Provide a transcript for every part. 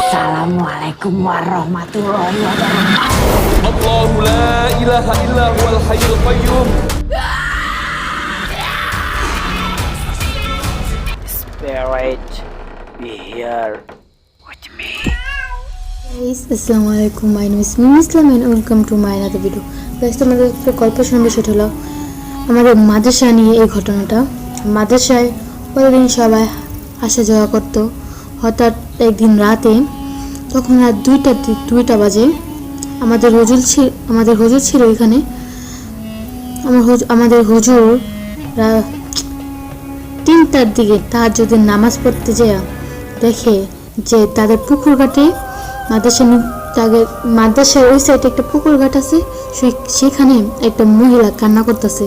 Assalamualaikum warahmatullahi wabarakatuh. Allahu la ilaha illa huwal hayyul qayyum. Spirit, be here with me. Guys, Assalamualaikum. My name is Mimi Islam and welcome to my another video. Guys, তোমাদের একটা গল্প শোনাবো, সেটা হলো আমাদের মাদ্রাসা নিয়ে এই ঘটনাটা। মাদ্রাসায় প্রতিদিন সবাই আসা যাওয়া করতো। হঠাৎ একদিন রাতে, তখন রাত 2টা বাজে, আমাদের হুজুর ছিল এখানে। আমাদের হুজুর 3টার দিকে তাহাজ্জুদের নামাজ পড়তে যায় দেখে যে তাদের পুকুর ঘাটে, মাদ্রাসার ওই সাইডে একটা পুকুর ঘাট আছে, সেখানে একটা মহিলা কান্না করতেছে।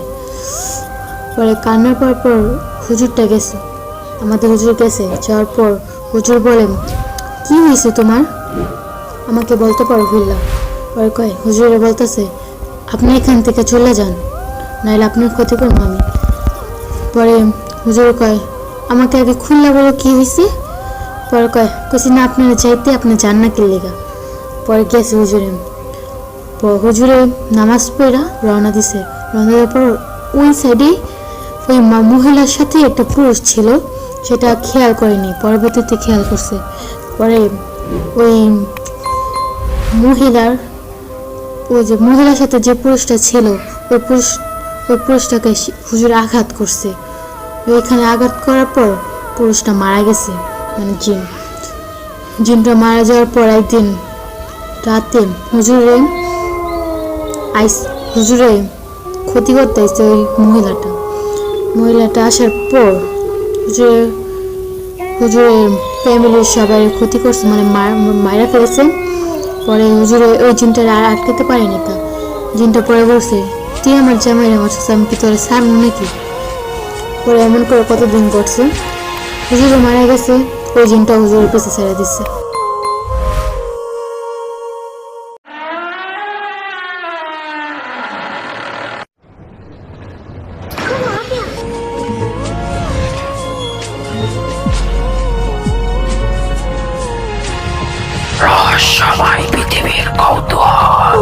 পরে কান্নার পর হুজুরটা গেছে, আমাদের হুজুর গেছে। যাওয়ার পর হুজুর বলেন, কি হয়েছে তোমার, আমাকে বলতে পারো ভিল্লা? পরে কয়, হুজুরে বলতেছে, আপনি এখান থেকে চলে যান, নাহলে আপনার ক্ষতি করবো আমি। পরে হুজুর কয়, আমাকে আগে খুললা বলো কি হয়েছে। পরে কইছি না, আপনারা চাইতে আপনি যান না কি লেগা। পরে গেছে হুজুরে নামাজ পড়া রওনা দিছে। রওনা দেওয়ার পর ওই সাইডে ওই মহিলার সাথে একটা পুরুষ ছিল, সেটা খেয়াল করেনি, পরবর্তীতে খেয়াল করছে। পরে ওই মহিলার সাথে যে পুরুষটা ছিল, ওই পুরুষটাকে হুজুর আঘাত করছে। ওইখানে আঘাত করার পর পুরুষটা মারা গেছে, মানে জিনটা মারা যাওয়ার পর একদিন রাতে হুজুরে ক্ষতি করতে আসছে ওই মহিলাটা আসার পর হুজুরের ফ্যামিলির সবাই ক্ষতি করছে, মানে মারা ফেলেছে। পরে হুজুরে ওই জিনটা আর আটকাতে পারেনি। জিনটা পরে বলছে, তুই আমার জামাই মারছিস, আমি কি তোর সামনে নাকি? পরে এমন করে কতদিন করছে, হুজুরে মারা গেছে, ওই জিনটা হুজুরের পিছে ছেড়ে দিচ্ছে। রহস্যময় পৃথিবীর কৌতূহল।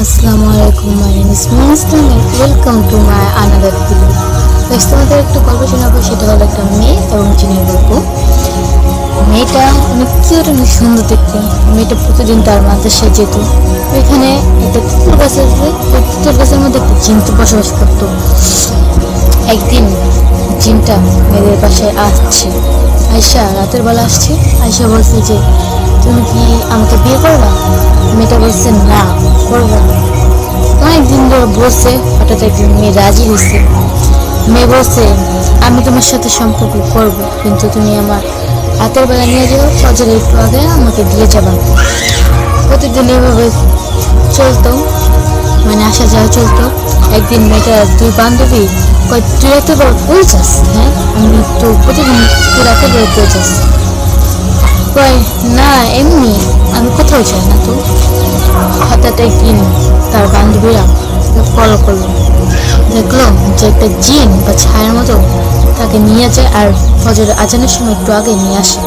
Assalamualaikum, my name is Mimi Islam and welcome to my another video. Guys, তোমাদের একটা গল্প শোনাবো, সেটা হলো একটা মেয়ে এবং জিনের গল্প। মেয়েটা অনেক কিউট, অনেক সুন্দর দেখতে। মেয়েটা প্রতিদিন তার মাদ্রাসায় যেত। ওইখানে একটা কুকুর গাছ আছে, ওই কুকুর গাছের মধ্যে একটা জিন বসবাস করতো। একদিন জিনটা মেয়েদের বাসায় আসছে, আয়শা রাতের বেলা আসছে। আয়শা বলছে যে, তুমি কি আমাকে বিয়ে করবা? মেয়েটা বলছে, না করবো না। অনেকদিন ধরে বলছে, হঠাৎ একদিন মেয়ে রাজি হয়েছে। মেয়ে বলছে, আমি তোমার সাথে সম্পর্ক করব, কিন্তু তুমি আমার রাতের বেলা নিয়ে যাও, ফজরের একটু আগে আমাকে দিয়ে যাবা। প্রতিদিন এভাবে চলতো, মানে আসা যাওয়া চলতো। একদিন মেয়েটার 2 বান্ধবী কয়, তুই রাতের বেলা কই যাস? হ্যাঁ, আমি তো প্রতিদিন তুই রাতের বেলা কই যাস? কয়, না এমনি, আমি কোথাও যাই না তো। হঠাৎ একদিন তার বান্ধবীরা ফলো করলো, দেখলো যে একটা জিন বা ছায়ার মতো তাকে নিয়ে যায় আর ফজরের আজানের সময় একটু আগে নিয়ে আসে।